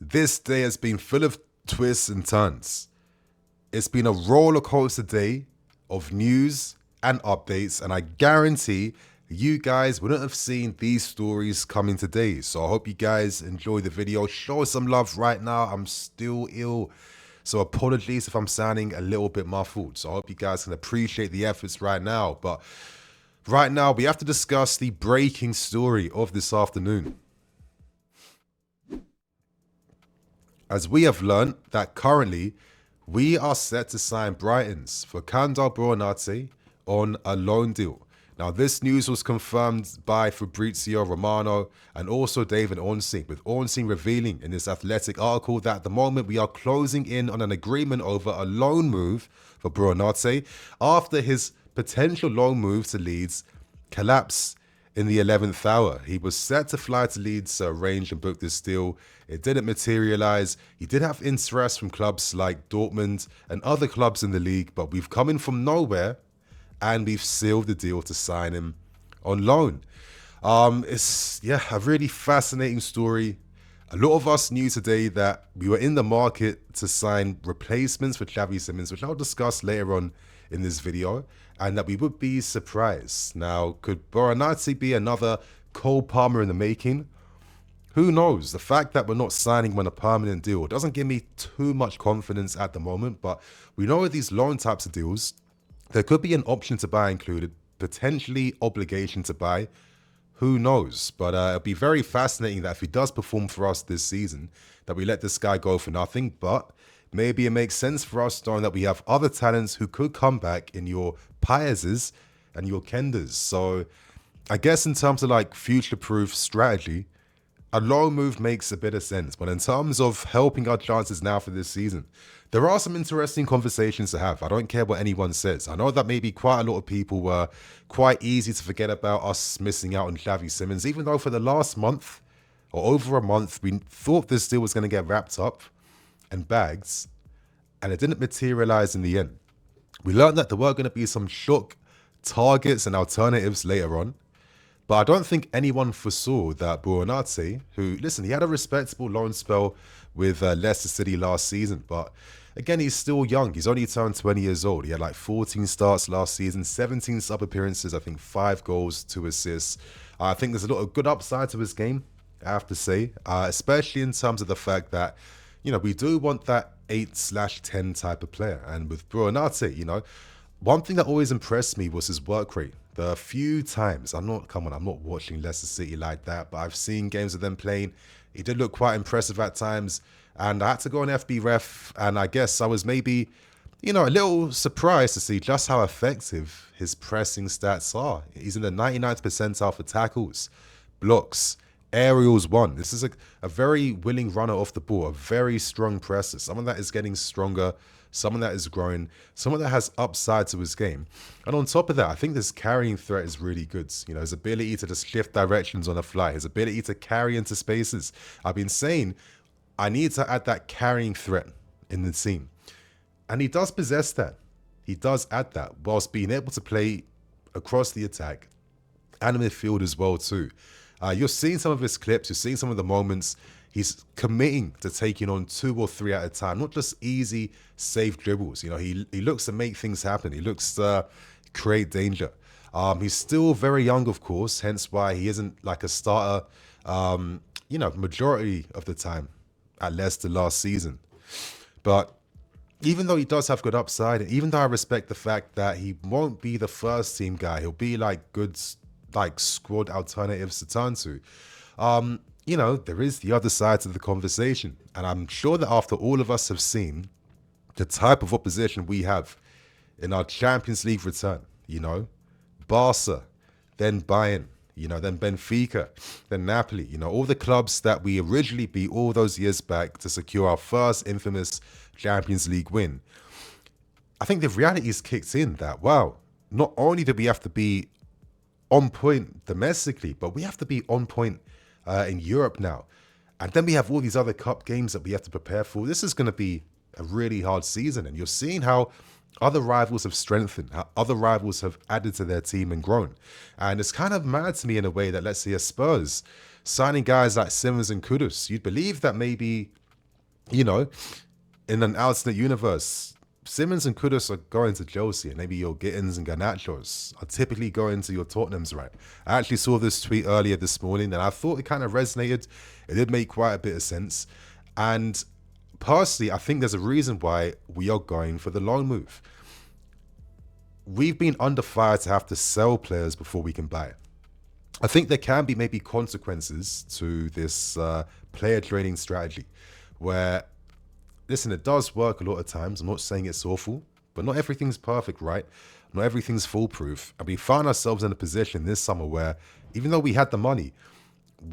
This day has been full of twists and turns. It's been a roller coaster day of news and updates, and I guarantee you guys wouldn't have seen these stories coming today. So I hope you guys enjoy the video. Show some love right now. I'm still ill, so apologies if I'm sounding a little bit muffled. So I hope you guys can appreciate the efforts right now. But right now, we have to discuss the breaking story of this afternoon. As we have learned that currently we are set to sign Brightons for Buonanotte on a loan deal. Now, this news was confirmed by Fabrizio Romano and also David Ornstein, with Ornstein revealing in this Athletic article that at the moment we are closing in on an agreement over a loan move for Buonanotte after his potential loan move to Leeds collapsed in the 11th hour. He was set to fly to Leeds to arrange and book this deal. It didn't materialize. He did have interest from clubs like Dortmund and other clubs in the league, but we've come in from nowhere and we've sealed the deal to sign him on loan. It's a really fascinating story. A lot of us knew today that we were in the market to sign replacements for Xavi Simons, which I'll discuss later on in this video, and that we would be surprised. Now, could Buonanotte be another Cole Palmer in the making? Who knows? The fact that we're not signing on a permanent deal doesn't give me too much confidence at the moment, but we know with these loan types of deals, there could be an option to buy included, potentially obligation to buy. Who knows? But it'll be very fascinating that if he does perform for us this season, that we let this guy go for nothing. But maybe it makes sense for us knowing that we have other talents who could come back in your Paez's and your Kenders. So I guess in terms of like future-proof strategy, a loan move makes a bit of sense. But in terms of helping our chances now for this season, there are some interesting conversations to have. I don't care what anyone says. I know that maybe quite a lot of people were quite easy to forget about us missing out on Xavi Simons, even though for the last month or over a month, we thought this deal was going to get wrapped up and bags, and it didn't materialize in the end. We learned that there were going to be some shock targets and alternatives later on, but I don't think anyone foresaw that Buonanotte, who, listen, he had a respectable loan spell with Leicester City last season, but again, he's still young. He's only turned 20 years old. He had like 14 starts last season, 17 sub appearances, I think 5 goals, 2 assists. I think there's a lot of good upside to his game, I have to say, especially in terms of the fact that, you know, we do want that 8/10 type of player. And with Buonanotte, you know, one thing that always impressed me was his work rate. The few times, I'm not watching Leicester City like that, but I've seen games of them playing. He did look quite impressive at times. And I had to go on FB Ref, and I guess I was maybe, you know, a little surprised to see just how effective his pressing stats are. He's in the 99th percentile for tackles, blocks, aerials won. This is a very willing runner off the ball, a very strong presser, someone that is getting stronger, someone that is growing, someone that has upside to his game. And on top of that, I think this carrying threat is really good. You know, his ability to just shift directions on the fly, his ability to carry into spaces. I've been saying I need to add that carrying threat in the team. And he does possess that. He does add that whilst being able to play across the attack and midfield as well too. You're seeing some of his clips, you're seeing some of the moments. He's committing to taking on 2 or 3 at a time, not just easy, safe dribbles. You know, he looks to make things happen. He looks to create danger. He's still very young, of course, hence why he isn't like a starter, you know, majority of the time at Leicester last season. But even though he does have good upside, and even though I respect the fact that he won't be the first team guy, he'll be like good, like squad alternatives to turn to. You know, there is the other side to the conversation. And I'm sure that after all of us have seen the type of opposition we have in our Champions League return, you know, Barca, then Bayern, you know, then Benfica, then Napoli, you know, all the clubs that we originally beat all those years back to secure our first infamous Champions League win. I think the reality is kicked in that, wow, not only do we have to be on point domestically, but we have to be on point in Europe now. And then we have all these other cup games that we have to prepare for. This is going to be a really hard season. And you're seeing how other rivals have strengthened, how other rivals have added to their team and grown. And it's kind of mad to me in a way that, let's say, a Spurs signing guys like Simons and Kudus, you'd believe that maybe you know, in an alternate universe, Simmons and Kudus are going to Chelsea, and maybe your Gittins and Garnachos are typically going to your Tottenhams, right? I actually saw this tweet earlier this morning, and I thought it kind of resonated. It did make quite a bit of sense. And personally, I think there's a reason why we are going for the loan move. We've been under fire to have to sell players before we can buy. I think there can be maybe consequences to this player trading strategy where, listen, it does work a lot of times. I'm not saying it's awful, but not everything's perfect, right? Not everything's foolproof. And we found ourselves in a position this summer where, even though we had the money,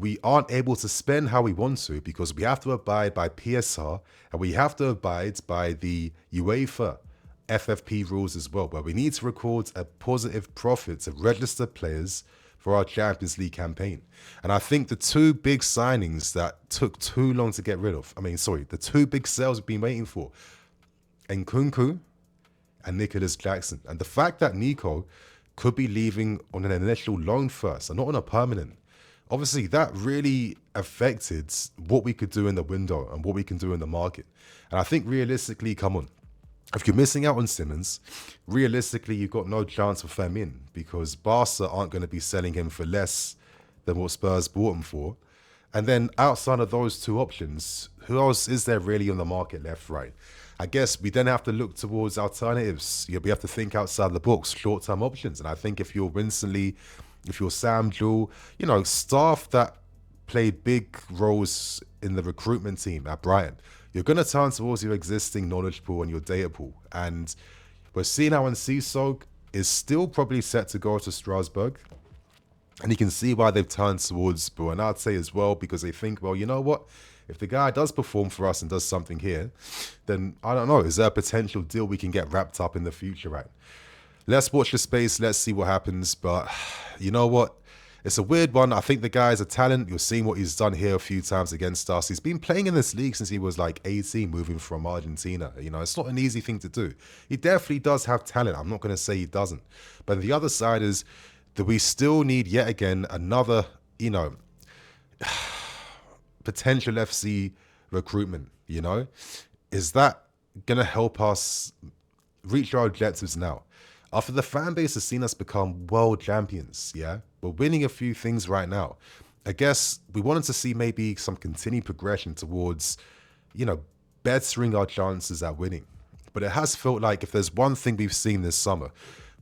we aren't able to spend how we want to because we have to abide by PSR and we have to abide by the UEFA FFP rules as well, where we need to record a positive profit to register players for our Champions League campaign. And I think the two big signings that took too long to get rid of, the two big sales we've been waiting for, Nkunku and Nicholas Jackson. And the fact that Nico could be leaving on an initial loan first and not on a permanent, obviously that really affected what we could do in the window and what we can do in the market. And I think realistically, come on, if you're missing out on Simmons, realistically, you've got no chance for Firmin because Barca aren't going to be selling him for less than what Spurs bought him for. And then outside of those two options, who else is there really on the market left, right? I guess we then have to look towards alternatives. We have to think outside the box, short-term options. And I think if you're Winsley, if you're Sam Jewell, staff that played big roles in the recruitment team at Brighton, you're going to turn towards your existing knowledge pool and your data pool. And we're seeing how Enciso is still probably set to go to Strasbourg. And you can see why they've turned towards Buonanotte as well, because they think, well, you know what? If the guy does perform for us and does something here, then I don't know, is there a potential deal we can get wrapped up in the future, right? Let's watch the space. Let's see what happens. But you know what? It's a weird one. I think the guy's a talent. You're seeing what he's done here a few times against us. He's been playing in this league since he was like 18, moving from Argentina. It's not an easy thing to do. He definitely does have talent. I'm not going to say he doesn't. But the other side is that we still need yet again another, potential FC recruitment, Is that going to help us reach our objectives now? After the fan base has seen us become world champions, yeah? We're winning a few things right now. I guess we wanted to see maybe some continued progression towards, bettering our chances at winning. But it has felt like if there's one thing we've seen this summer,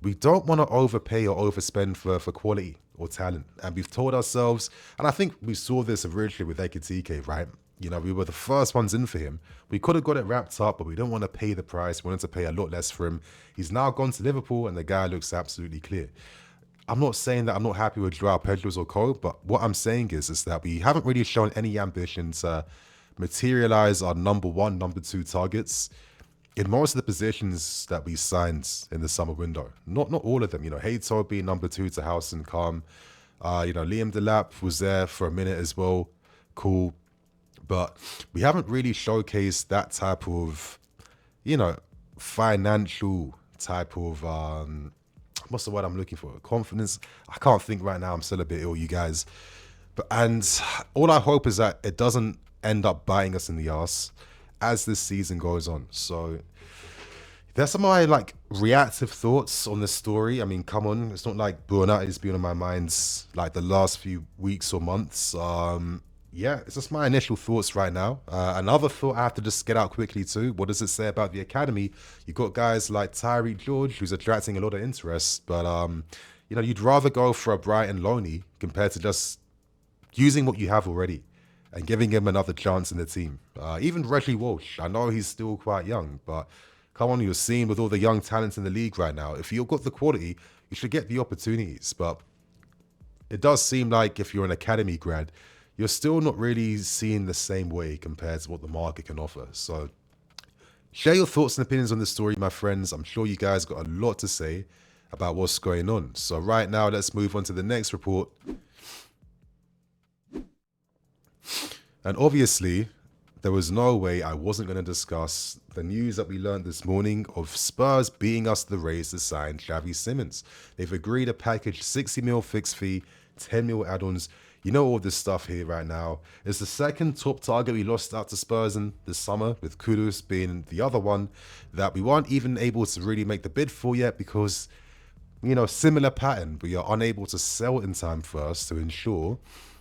we don't want to overpay or overspend for quality or talent. And we've told ourselves, and I think we saw this originally with Ekitike, right? We were the first ones in for him. We could have got it wrapped up, but we don't want to pay the price. We wanted to pay a lot less for him. He's now gone to Liverpool, and the guy looks absolutely clear. I'm not saying that I'm not happy with Joao Pedro's or Co, but what I'm saying is that we haven't really shown any ambition to materialize our number one, number two targets in most of the positions that we signed in the summer window. Not all of them. Hato being number two to House and Calm. Liam Delap was there for a minute as well. Cool. But we haven't really showcased that type of, financial type of, what's the word I'm looking for? Confidence. I can't think right now. I'm still a bit ill, you guys. And all I hope is that it doesn't end up biting us in the ass as this season goes on. So there's some of my reactive thoughts on this story. Come on. It's not like Buonanotte has been on my mind the last few weeks or months. Yeah, it's just my initial thoughts right now. Another thought I have to just get out quickly too. What does it say about the academy? You've got guys like Tyreek George, who's attracting a lot of interest, but you'd rather go for a Brighton loanee compared to just using what you have already and giving him another chance in the team. Even Reggie Walsh, I know he's still quite young, but come on, you're seeing with all the young talents in the league right now, if you've got the quality, you should get the opportunities. But it does seem like if you're an academy grad, you're still not really seeing the same way compared to what the market can offer. So share your thoughts and opinions on this story, my friends. I'm sure you guys got a lot to say about what's going on. So right now, let's move on to the next report. And obviously, there was no way I wasn't going to discuss the news that we learned this morning of Spurs beating us the race to sign Xavi Simons. They've agreed a package 60 mil fixed fee, 10 mil add-ons. You know all this stuff here right now. It's the second top target we lost out to Spurs in this summer, with Kudus being the other one that we weren't even able to really make the bid for yet because, similar pattern. We are unable to sell in time first to ensure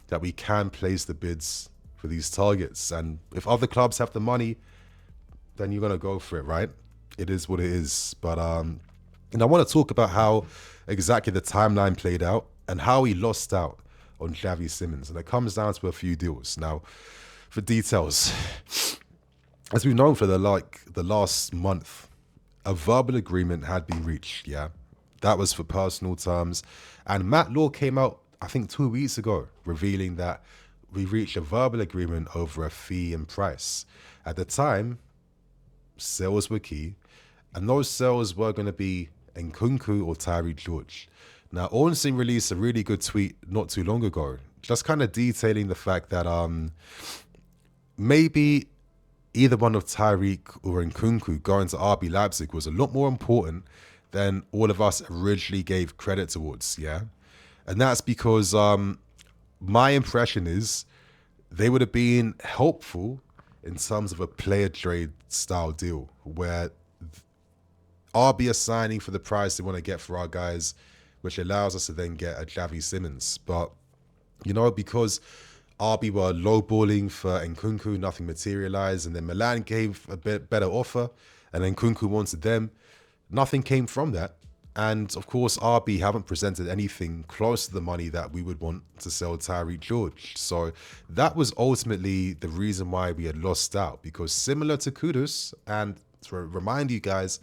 that we can place the bids for these targets. And if other clubs have the money, then you're going to go for it, right? It is what it is. But and I want to talk about how exactly the timeline played out and how he lost out on Xavi Simons. And it comes down to a few deals. Now, for details, as we've known for the last month, a verbal agreement had been reached, yeah? That was for personal terms. And Matt Law came out, I think 2 weeks ago, revealing that we reached a verbal agreement over a fee and price. At the time, sales were key, and those sales were going to be Nkunku or Tyreek George. Now, Ornstein released a really good tweet not too long ago, just kind of detailing the fact that maybe either one of Tyreek or Nkunku going to RB Leipzig was a lot more important than all of us originally gave credit towards, yeah? And that's because my impression is they would have been helpful in terms of a player trade style deal where RB are signing for the price they want to get for our guys, which allows us to then get a Xavi Simons. But, because RB were lowballing for Nkunku, nothing materialized, and then Milan gave a bit better offer, and then Nkunku wanted them. Nothing came from that. And, of course, RB haven't presented anything close to the money that we would want to sell Tyreek George. So that was ultimately the reason why we had lost out, because similar to Kudus, and to remind you guys,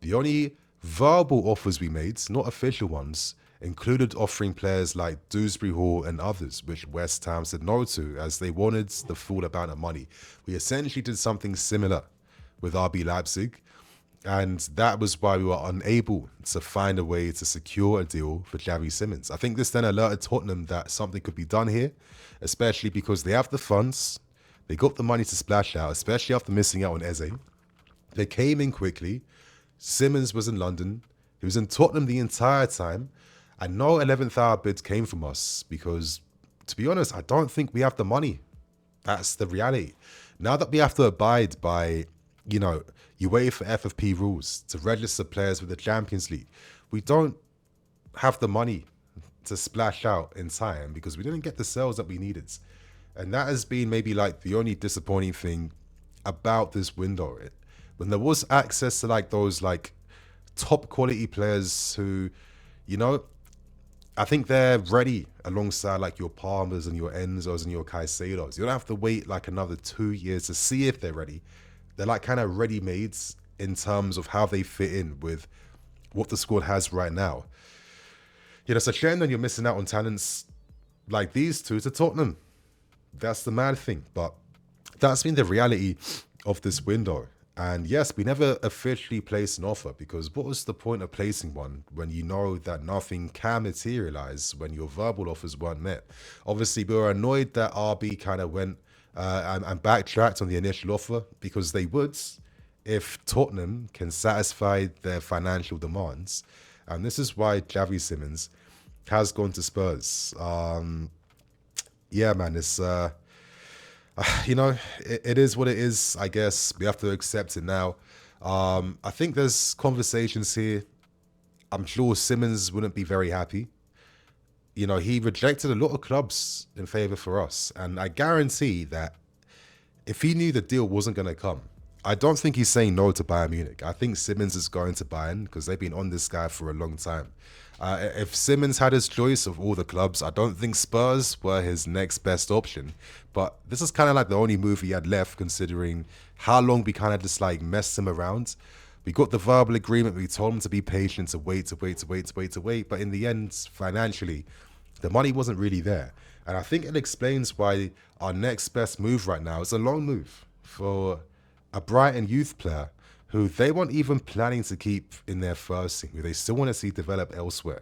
the only verbal offers we made, not official ones, included offering players like Dewsbury Hall and others, which West Ham said no to as they wanted the full amount of money. We essentially did something similar with RB Leipzig, and that was why we were unable to find a way to secure a deal for Xavi Simons. I think this then alerted Tottenham that something could be done here, especially because they have the funds, they got the money to splash out, especially after missing out on Eze. They came in quickly. Simons was in London. He was in Tottenham the entire time. And no 11th hour bids came from us because, to be honest, I don't think we have the money. That's the reality. Now that we have to abide by, UEFA FFP rules to register players with the Champions League, we don't have the money to splash out in time because we didn't get the sales that we needed. And that has been maybe like the only disappointing thing about this window. When there was access to those top quality players who, I think they're ready alongside your Palmers and your Enzos and your Caicedos. You don't have to wait another 2 years to see if they're ready. They're kind of ready-made in terms of how they fit in with what the squad has right now. It's a shame that you're missing out on talents like these two to Tottenham. That's the mad thing. But that's been the reality of this window. And yes, we never officially placed an offer because what was the point of placing one when you know that nothing can materialize when your verbal offers weren't met? Obviously, we were annoyed that RB kind of went and backtracked on the initial offer because they would if Tottenham can satisfy their financial demands. And this is why Xavi Simons has gone to Spurs. Yeah, man, it's... it is what it is, I guess. We have to accept it now. I think there's conversations here. I'm sure Simons wouldn't be very happy. He rejected a lot of clubs in favour for us. And I guarantee that if he knew the deal wasn't going to come, I don't think he's saying no to Bayern Munich. I think Simons is going to Bayern because they've been on this guy for a long time. If Simons had his choice of all the clubs, I don't think Spurs were his next best option. But this is kind of the only move he had left, considering how long we kind of just messed him around. We got the verbal agreement. We told him to be patient, to wait. But in the end, financially, the money wasn't really there. And I think it explains why our next best move right now is a long move for a Brighton youth player who they weren't even planning to keep in their first team, who they still want to see develop elsewhere.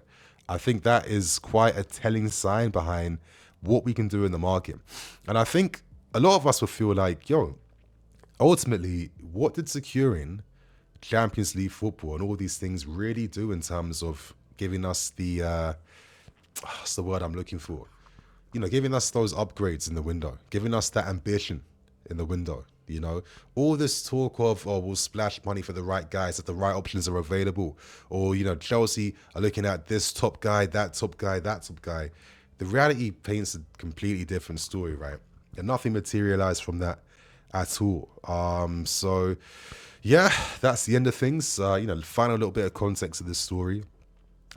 I think that is quite a telling sign behind what we can do in the market. And I think a lot of us will feel ultimately, what did securing Champions League football and all these things really do in terms of giving us the, what's the word I'm looking for? giving us those upgrades in the window, giving us that ambition in the window. All this talk of, oh, we'll splash money for the right guys if the right options are available, or Chelsea are looking at this top guy, that top guy, that top guy. The reality paints a completely different story, right? And nothing materialized from that at all. So yeah, that's the end of things. Final little bit of context of this story.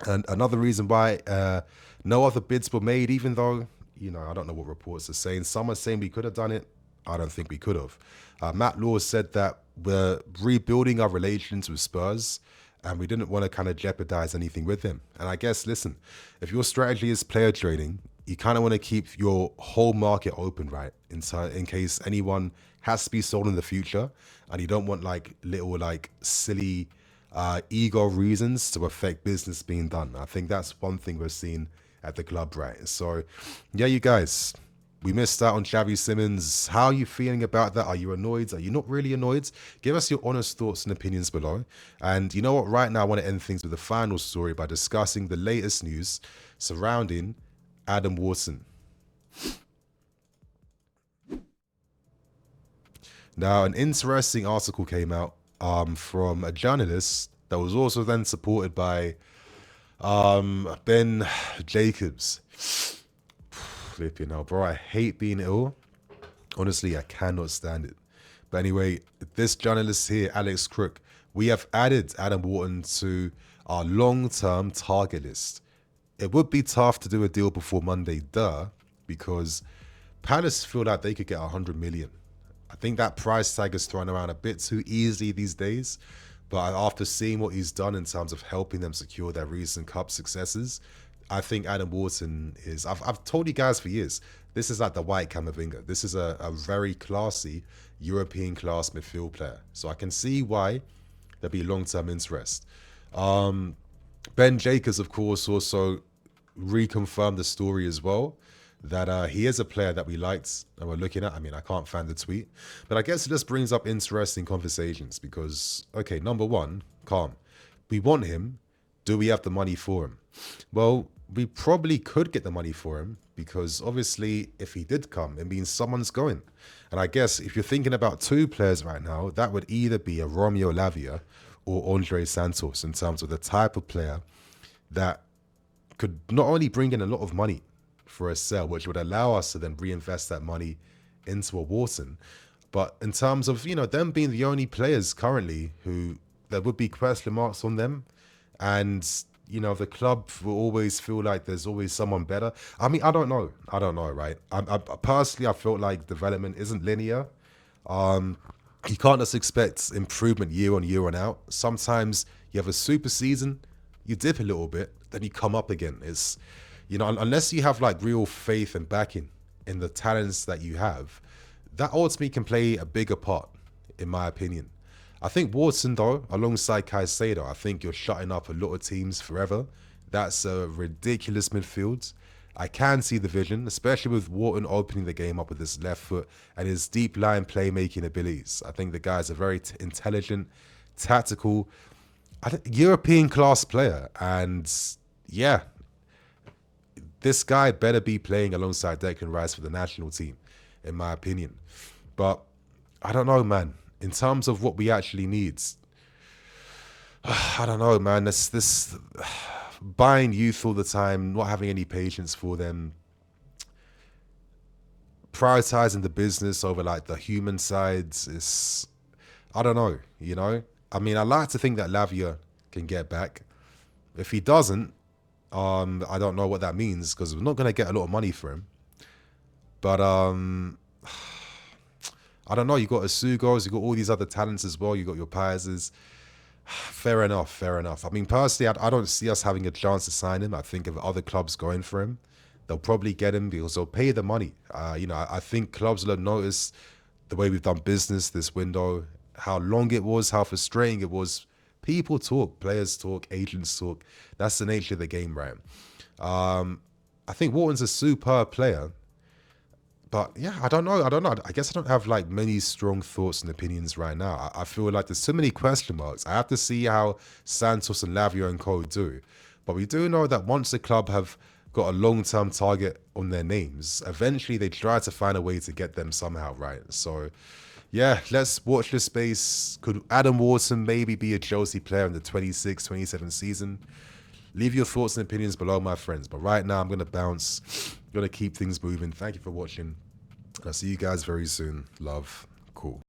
And another reason why no other bids were made, even though, I don't know what reports are saying. Some are saying we could have done it. I don't think we could have. Matt Law said that we're rebuilding our relations with Spurs and we didn't want to kind of jeopardize anything with him. And I guess, listen, if your strategy is player trading, you kind of want to keep your whole market open, right? In case anyone has to be sold in the future, and you don't want little silly ego reasons to affect business being done. I think that's one thing we're seeing at the club, right? So yeah, you guys, we missed out on Xavi Simons. How are you feeling about that? Are you annoyed? Are you not really annoyed? Give us your honest thoughts and opinions below. And you know what? Right now, I want to end things with the final story by discussing the latest news surrounding Adam Wharton. Now, an interesting article came out from a journalist that was also then supported by Ben Jacobs. Flipping hell, bro, I hate being ill. Honestly, I cannot stand it. But anyway, this journalist here, Alex Crook, we have added Adam Wharton to our long-term target list. It would be tough to do a deal before Monday, because Palace feel like they could get 100 million. I think that price tag is thrown around a bit too easily these days. But after seeing what he's done in terms of helping them secure their recent cup successes, I think Adam Wharton is... I've told you guys for years, this is like the white Camavinga. This is a very classy European class midfield player. So I can see why there'll be long-term interest. Ben Jacobs, of course, also reconfirmed the story as well, that he is a player that we liked and we're looking at. I mean, I can't find the tweet, but I guess it just brings up interesting conversations because, okay, number one, calm. We want him. Do we have the money for him? Well, we probably could get the money for him because obviously if he did come, it means someone's going. And I guess if you're thinking about two players right now, that would either be a Romeo Lavia or Andre Santos in terms of the type of player that could not only bring in a lot of money for a sale, which would allow us to then reinvest that money into a Wharton. But in terms of, them being the only players currently who there would be question marks on them. And, the club will always feel like there's always someone better. I mean, I don't know, right? I personally, I felt like development isn't linear. You can't just expect improvement year on out. Sometimes you have a super season, you dip a little bit, then you come up again. It's, unless you have real faith and backing in the talents that you have, that ultimately can play a bigger part, in my opinion. I think Wharton, though, alongside Caicedo, I think you're shutting up a lot of teams forever. That's a ridiculous midfield. I can see the vision, especially with Wharton opening the game up with his left foot and his deep line playmaking abilities. I think the guy's a very intelligent, tactical, European class player. And yeah, this guy better be playing alongside Declan Rice for the national team, in my opinion. But I don't know, man. In terms of what we actually need, I don't know, man. This buying youth all the time, not having any patience for them, prioritizing the business over the human sides is, I don't know, I mean, I like to think that Lavia can get back. If he doesn't, I don't know what that means because we're not going to get a lot of money for him. But I don't know. You got Asugos, you got all these other talents as well. You got your Piazes. Fair enough. I mean, personally, I don't see us having a chance to sign him. I think if other clubs going for him, they'll probably get him because they'll pay the money. I think clubs will have noticed the way we've done business this window, how long it was, how frustrating it was. People talk, players talk, agents talk. That's the nature of the game, right? I think Wharton's a superb player. But yeah, I don't know. I guess I don't have many strong thoughts and opinions right now. I feel like there's too many question marks. I have to see how Santos and Lavia and co do. But we do know that once the club have got a long-term target on their names, eventually they try to find a way to get them somehow, right? So yeah, let's watch this space. Could Adam Wharton maybe be a Chelsea player in the 26-27 season? Leave your thoughts and opinions below, my friends. But right now, I'm going to bounce. I'm going to keep things moving. Thank you for watching. I'll see you guys very soon. Love. Cool.